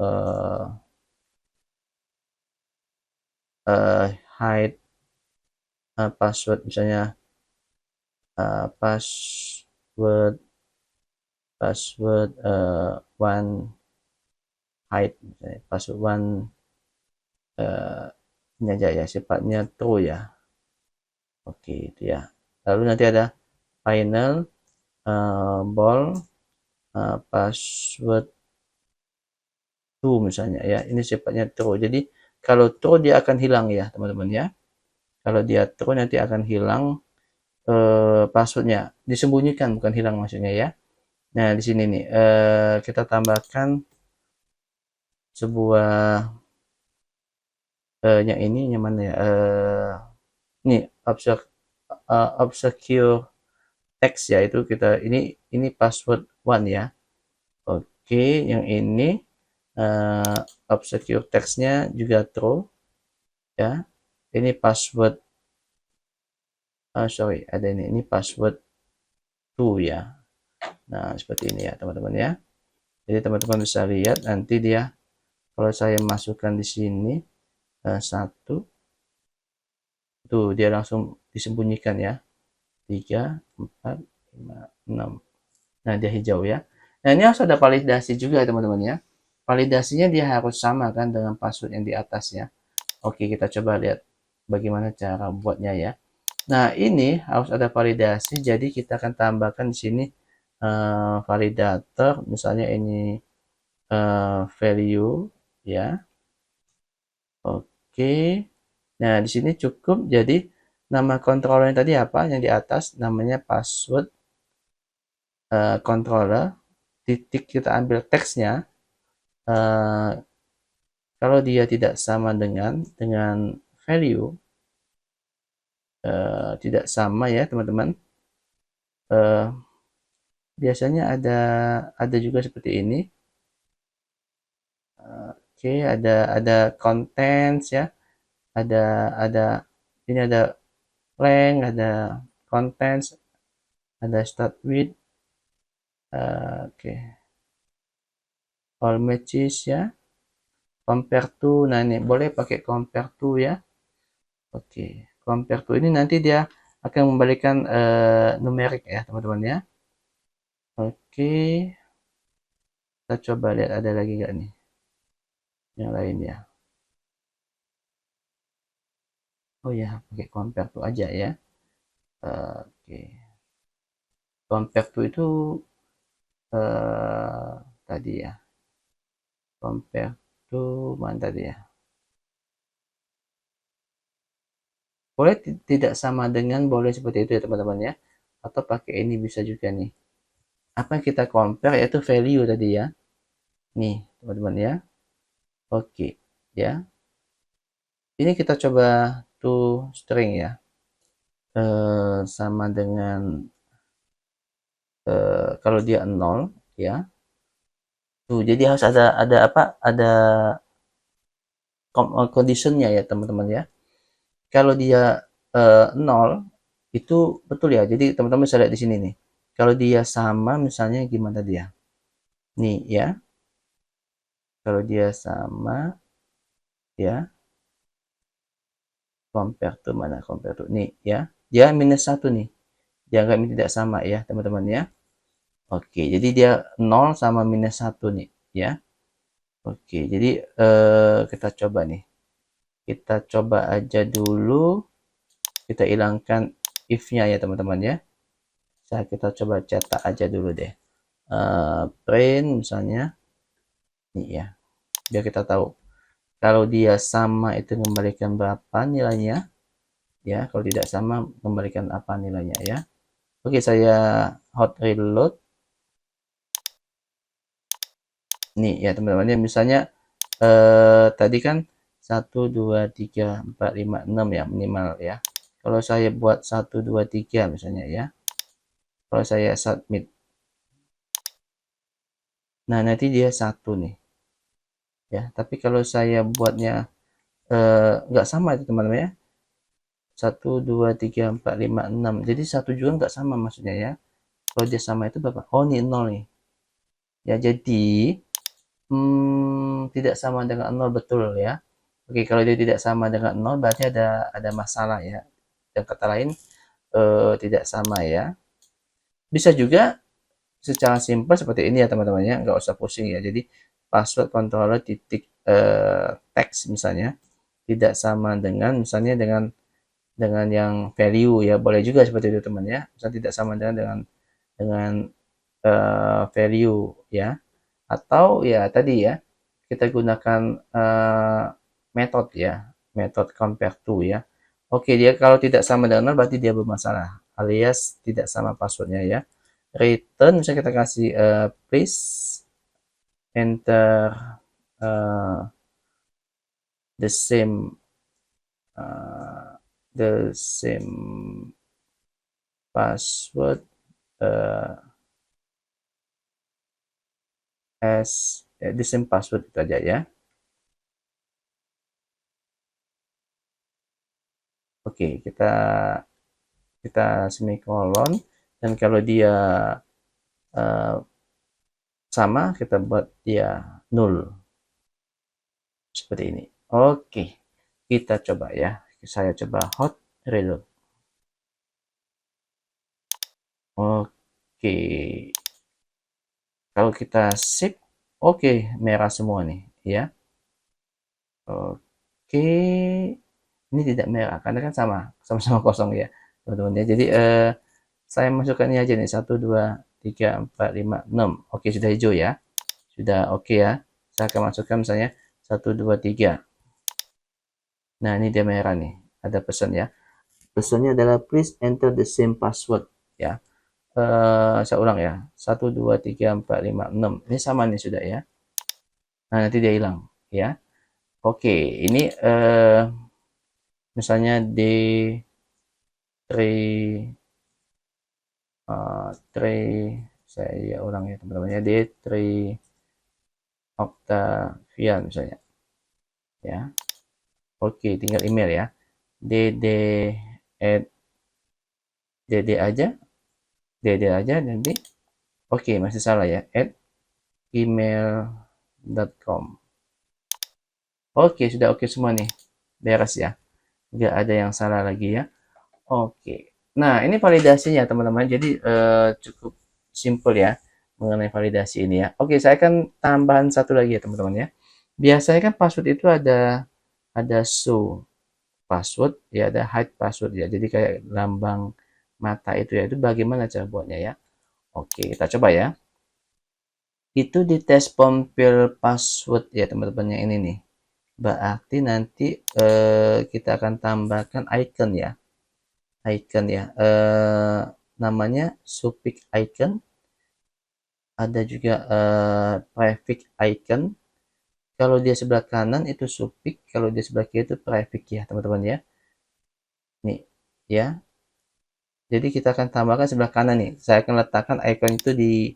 eh, hide password, misalnya password password one hide, misalnya password one ini aja ya, sifatnya true ya. Oke, itu ya. Lalu nanti ada final, ball, password true misalnya ya. Ini sifatnya true. Jadi kalau true dia akan hilang ya, teman-teman ya. Kalau dia true nanti akan hilang passwordnya, disembunyikan bukan hilang maksudnya ya. Nah, di sini nih kita tambahkan sebuah yang ini yang mana ya? Ini obscure text ya, itu kita ini password one ya. Oke, yang ini obscure textnya juga true ya. Ini password sorry, ada ini password two ya. Nah, seperti ini ya teman-teman ya. Jadi teman-teman bisa lihat nanti dia kalau saya masukkan di sini satu, tuh dia langsung disembunyikan ya. 3, 4, 5, 6. Nah, dia hijau ya. Nah, ini harus ada validasi juga teman-teman ya. Validasinya dia harus sama kan dengan password yang di atasnya. Oke, kita coba lihat bagaimana cara buatnya ya. Nah, ini harus ada validasi, jadi kita akan tambahkan di sini validator, misalnya ini value ya. Oke. Nah, di sini cukup, jadi nama controller yang tadi apa? Yang di atas namanya password controller, titik kita ambil teksnya. Kalau dia tidak sama dengan value, tidak sama ya teman-teman. Biasanya ada juga seperti ini. Oke, ada contents ya, ada ini ada length, ada contents, ada start with, oke, all matches ya, compare to. Nah, ini boleh pakai compare to ya. Oke, compare to ini nanti dia akan memberikan numerik ya teman-teman ya. Oke, kita coba lihat ada lagi nggak nih yang lain ya. Oh ya, pakai compare to aja ya. Oke, compare to itu tadi ya, compare to mana tadi ya. Boleh tidak sama dengan, boleh seperti itu ya teman-teman ya. Atau pakai ini bisa juga nih. Apa yang kita compare yaitu value tadi ya. Nih teman-teman ya. Oke ya. Ini kita coba to string ya. Sama dengan kalau dia 0 ya. Tuh, jadi harus ada apa? Ada conditionnya ya teman-teman ya. Kalau dia 0 itu betul ya. Jadi teman-teman bisa lihat di sini nih. Kalau dia sama misalnya gimana dia? Nih ya. Kalau dia sama ya, compare to mana compare to nih ya. Dia minus 1 nih. Dianggap ini tidak sama ya, teman-teman ya. Oke, jadi dia 0 sama minus 1 nih ya. Oke, jadi kita coba nih. Kita coba aja dulu, kita hilangkan if-nya ya teman-teman ya. Kita coba cetak aja dulu deh. Print misalnya, nih ya. Biar kita tahu. Kalau dia sama itu memberikan berapa nilainya. Ya, kalau tidak sama memberikan apa nilainya ya. Oke, saya hot reload. Nih ya teman-teman ya, misalnya tadi kan 1 2 3 4 5 6 ya minimal ya. Kalau saya buat 1 2 3 misalnya ya, kalau saya submit, nah nanti dia 1 nih ya. Tapi kalau saya buatnya nggak sama itu teman-teman ya, 1 2 3 4 5 6, jadi 1 juga nggak sama maksudnya ya. Kalau dia sama itu berapa? Oh, ini 0 nih ya. Jadi tidak sama dengan 0 betul ya. Oke, kalau dia tidak sama dengan 0 berarti ada masalah ya. Dan kata lain tidak sama ya. Bisa juga secara simpel seperti ini ya teman-teman ya, nggak usah pusing ya. Jadi password controller titik teks misalnya, tidak sama dengan misalnya dengan yang value ya, boleh juga seperti itu teman ya. Misalnya tidak sama dengan value ya. Atau ya tadi ya, kita gunakan metode ya, metode compare to ya. Oke, dia kalau tidak sama dengan 0 berarti dia bermasalah, alias tidak sama passwordnya ya. Return misalnya kita kasih please enter uh, the same uh, the same password as the same password itu aja ya. Oke, kita semikolon, dan kalau dia sama kita buat dia nol seperti ini. Oke, kita coba ya. Saya coba hot reload. Oke, kalau kita sip, oke, merah semua nih ya. Oke, ini tidak merah karena kan sama-sama kosong ya teman-teman ya. Jadi saya masukkan ini aja nih, 1 2 3 4 5 6. Oke, sudah hijau ya, sudah oke ya. Saya akan masukkan misalnya 1 2 3. Nah, ini dia merah nih, ada pesan ya. Pesannya adalah please enter the same password ya. Saya ulang ya, 1 2 3 4 5 6. Ini sama nih sudah ya. Nah, nanti dia hilang ya. Oke, ini misalnya D3 saya ulang ya teman-teman ya, D3 Octavian misalnya ya. Oke, tinggal email ya, dd at dd aja nanti. Oke, masih salah ya, at email.com. Oke, sudah oke semua nih, beres ya, nggak ada yang salah lagi ya. Oke, nah ini validasinya teman-teman, jadi cukup simple ya mengenai validasi ini ya. Oke, saya akan tambahan satu lagi ya teman-teman ya. Biasanya kan password itu ada show password ya, ada hide password ya, jadi kayak lambang mata itu ya. Itu bagaimana cara buatnya ya? Oke, kita coba ya. Itu di tes pompil password ya teman-teman, yang ini nih. Berarti nanti kita akan tambahkan icon ya, icon ya, namanya suffix icon, ada juga prefix icon. Kalau dia sebelah kanan itu suffix, kalau dia sebelah kiri itu prefix ya teman-teman ya. Nih ya, jadi kita akan tambahkan sebelah kanan nih, saya akan letakkan icon itu di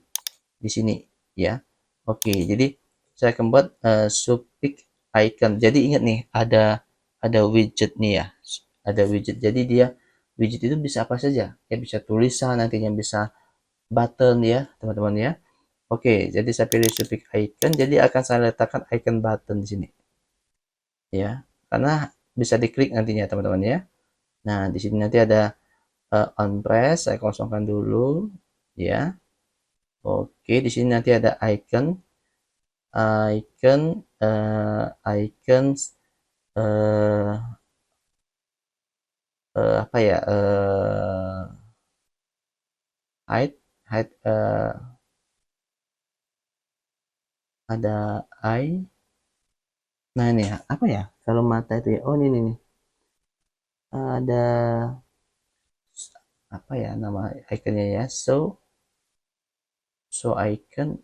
sini ya. Oke, jadi saya akan buat suffix icon. Jadi ingat nih, ada widget nih ya, ada widget. Jadi dia widget itu bisa apa saja ya, bisa tulisan, nantinya bisa button ya teman-teman ya. Oke, jadi saya pilih suffix icon, jadi akan saya letakkan icon button di sini ya, karena bisa diklik nantinya teman-teman ya. Nah, di sini nanti ada on press, saya kosongkan dulu ya. Oke, di sini nanti ada icon, icon, icons, apa ya, hide, ada eye. Nah ini apa ya, kalau mata itu ya, oh ini nih, ada apa ya nama iconnya ya, so icon,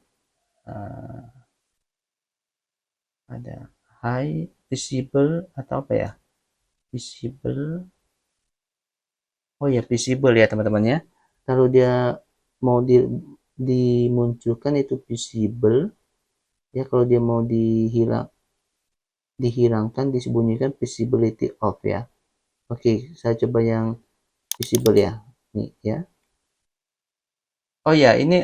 ada high visible atau apa ya, visible. Oh ya, visible ya teman-teman ya. Kalau dia mau dimunculkan itu visible ya, kalau dia mau dihilangkan, disembunyikan, visibility off ya. Oke, saya coba yang visible ya, nih ya. Oh ya, ini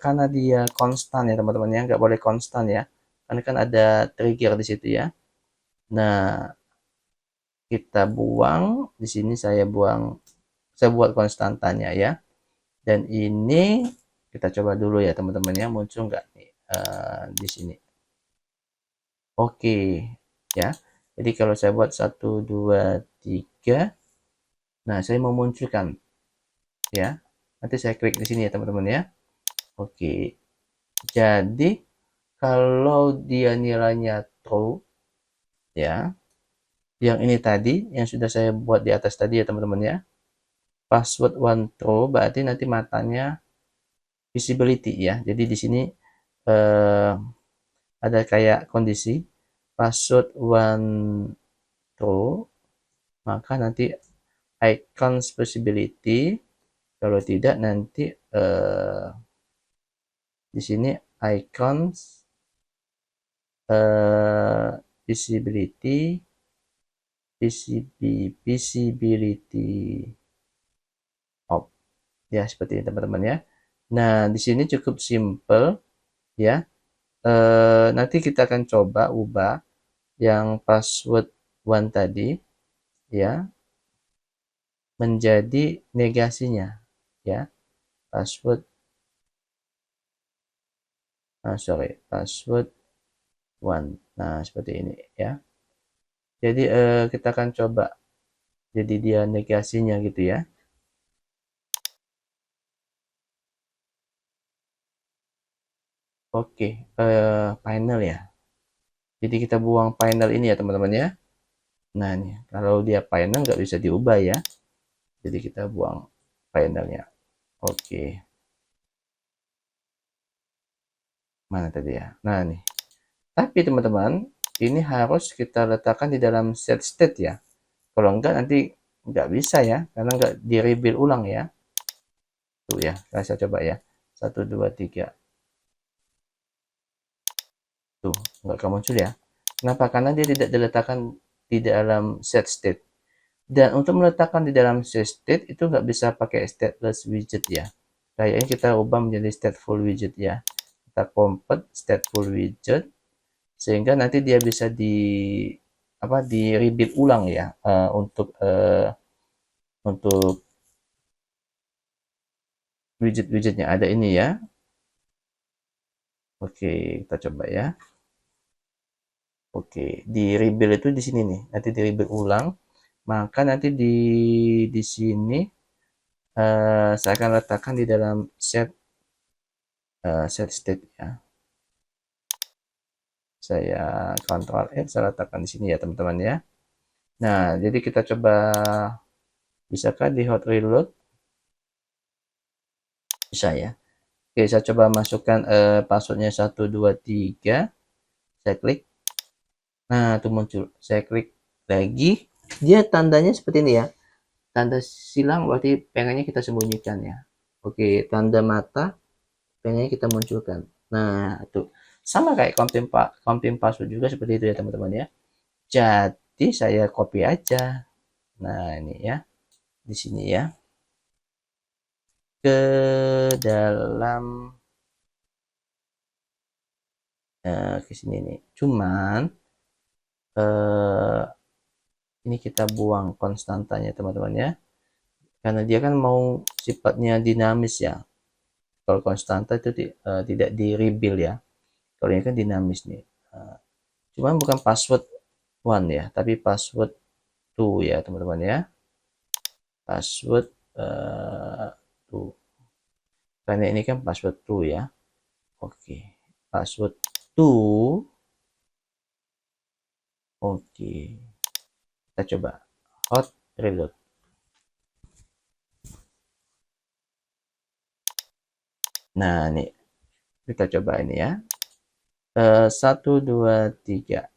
karena dia konstan ya teman-teman ya, nggak boleh konstan ya, karena kan ada trigger di situ ya. Nah, kita buang di sini, saya buat konstantannya ya. Dan ini kita coba dulu ya teman-teman ya, muncul nggak nih di sini. Oke ya. Jadi kalau saya buat 1, 2, 3, nah saya memunculkan ya. Nanti saya klik di sini ya teman-teman ya. Oke. Jadi kalau dia nilainya true ya, yang ini tadi yang sudah saya buat di atas tadi ya teman-teman ya. Password one true berarti nanti matanya visibility ya. Jadi di sini eh, ada kayak kondisi password one true, maka nanti icon visibility, kalau tidak nanti di sini icons visibility visibility off ya, seperti ini teman-teman ya. Nah di sini cukup simple ya. Nanti kita akan coba ubah yang password one tadi ya menjadi negasinya ya, password password one. Nah seperti ini ya. Jadi kita akan coba jadi dia negasinya gitu ya. Oke, final ya. Jadi kita buang final ini ya teman-teman ya. Nah nih kalau dia final nggak bisa diubah ya. Jadi kita buang finalnya. Oke, mana tadi ya. Nah nih, tapi teman-teman ini harus kita letakkan di dalam set state ya. Kalau enggak nanti nggak bisa ya, karena nggak di rebuild ulang ya. Tuh ya, saya coba ya. 1, 2, 3. Tuh, nggak akan muncul ya. Kenapa? Karena dia tidak diletakkan di dalam set state. Dan untuk meletakkan di dalam set state itu nggak bisa pakai stateless widget ya. Kayaknya kita ubah menjadi stateful widget ya. Kita convert stateful widget sehingga nanti dia bisa di rebuild ulang ya, untuk widget-widgetnya ada ini ya. Oke, kita coba ya. Oke, di rebuild itu di sini nih. Nanti di rebuild ulang, maka nanti di sini saya akan letakkan di dalam set state ya. Saya Ctrl F, saya letakkan di sini ya teman-teman ya. Nah, jadi kita coba, bisakah di hot reload? Bisa ya. Oke, saya coba masukkan passwordnya 1, 2, 3. Saya klik. Nah, itu muncul. Saya klik lagi. Dia tandanya seperti ini ya. Tanda silang berarti pengennya kita sembunyikan ya. Oke, tanda mata pengennya kita munculkan. Nah, itu sama kayak confirm password juga seperti itu ya teman-teman ya. Jadi saya copy aja. Nah, ini ya. Di sini ya. Ke dalam ke sini nih. Cuman ini kita buang konstantanya teman-teman ya. Karena dia kan mau sifatnya dinamis ya. Kalau konstanta itu tidak di rebuild ya. Kalau ini kan dinamis nih. Cuman bukan password one ya, tapi password two ya teman-teman ya. Password two. Karena ini kan password two ya. Oke, password two. Oke, kita coba hot reload. Nah, nih kita coba ini ya. 1, 2, 3.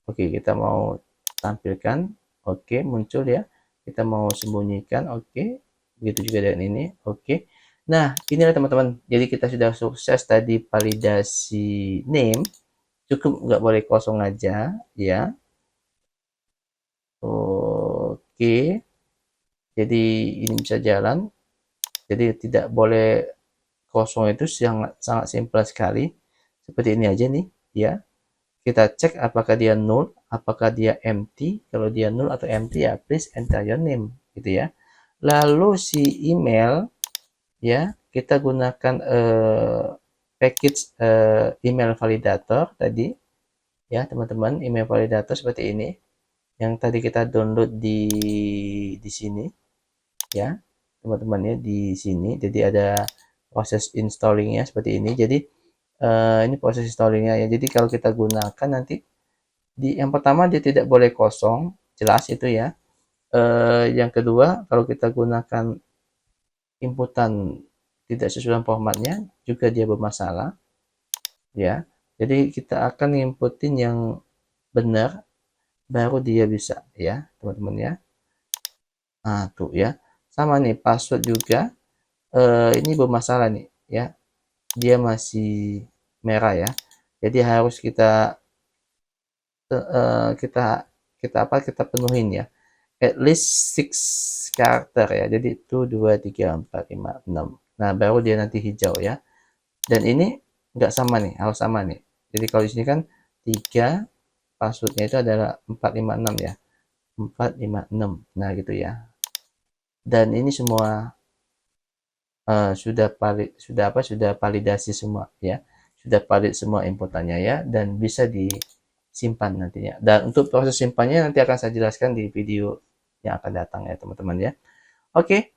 Oke, kita mau tampilkan. Oke, muncul ya. Kita mau sembunyikan. Oke, begitu juga dengan ini. Oke. Nah, inilah teman-teman. Jadi kita sudah sukses tadi validasi name. Cukup nggak boleh kosong aja ya. Oke. Jadi ini bisa jalan. Jadi tidak boleh kosong, itu sangat sangat simpel sekali. Seperti ini aja nih ya. Kita cek apakah dia null, apakah dia empty. Kalau dia null atau empty ya please enter your name gitu ya. Lalu si email ya, kita gunakan package email validator tadi ya teman-teman, email validator seperti ini. yang tadi kita download di sini ya teman-teman ya, di sini. Jadi ada proses installingnya seperti ini. Jadi ini proses installingnya ya. Jadi kalau kita gunakan nanti yang pertama dia tidak boleh kosong, jelas itu ya. Yang kedua, kalau kita gunakan inputan tidak sesuai formatnya juga dia bermasalah ya. Jadi kita akan inputin yang benar baru dia bisa ya teman-teman ya. Nah tuh ya, sama nih password juga ini bermasalah nih ya, dia masih merah ya. Jadi harus kita kita penuhin ya, at least 6 karakter ya. Jadi 1, 2, 3, 4, 5, 6. Nah baru dia nanti hijau ya. Dan ini nggak sama nih, harus sama nih. Jadi kalau di sini kan 3, passwordnya itu adalah 4, 5, 6 ya, 4, 5, 6. Nah gitu ya. Dan ini semua sudah validasi semua ya, sudah valid semua inputannya ya, dan bisa disimpan nantinya. Dan untuk proses simpannya nanti akan saya jelaskan di video yang akan datang ya teman-teman ya. Oke,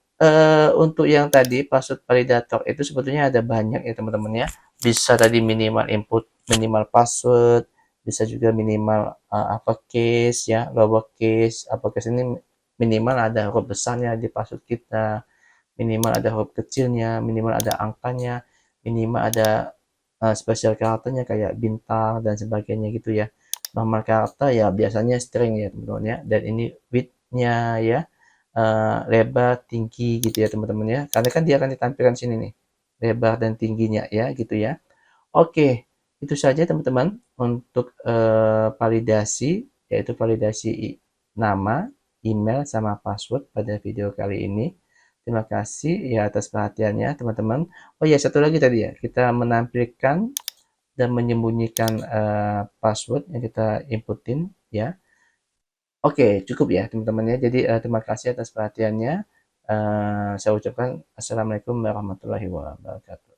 untuk yang tadi password validator itu sebetulnya ada banyak ya teman-teman ya. Bisa tadi minimal input, minimal password, bisa juga minimal uppercase ya, lowercase. Uppercase ini minimal ada huruf besarnya di password kita, minimal ada huruf kecilnya, minimal ada angkanya, minimal ada spesial karakternya kayak bintang dan sebagainya gitu ya. Normal karakter ya biasanya string ya teman-teman ya. Dan ini width-nya ya, lebar, tinggi gitu ya teman-teman ya. Karena kan dia akan ditampilkan sini nih, lebar dan tingginya ya gitu ya. Oke, itu saja teman-teman untuk validasi, yaitu validasi nama, email, sama password pada video kali ini. Terima kasih ya atas perhatiannya teman-teman. Oh ya, satu lagi tadi ya, kita menampilkan dan menyembunyikan password yang kita inputin ya. Oke, cukup ya teman-teman ya. Jadi terima kasih atas perhatiannya. Saya ucapkan assalamualaikum warahmatullahi wabarakatuh.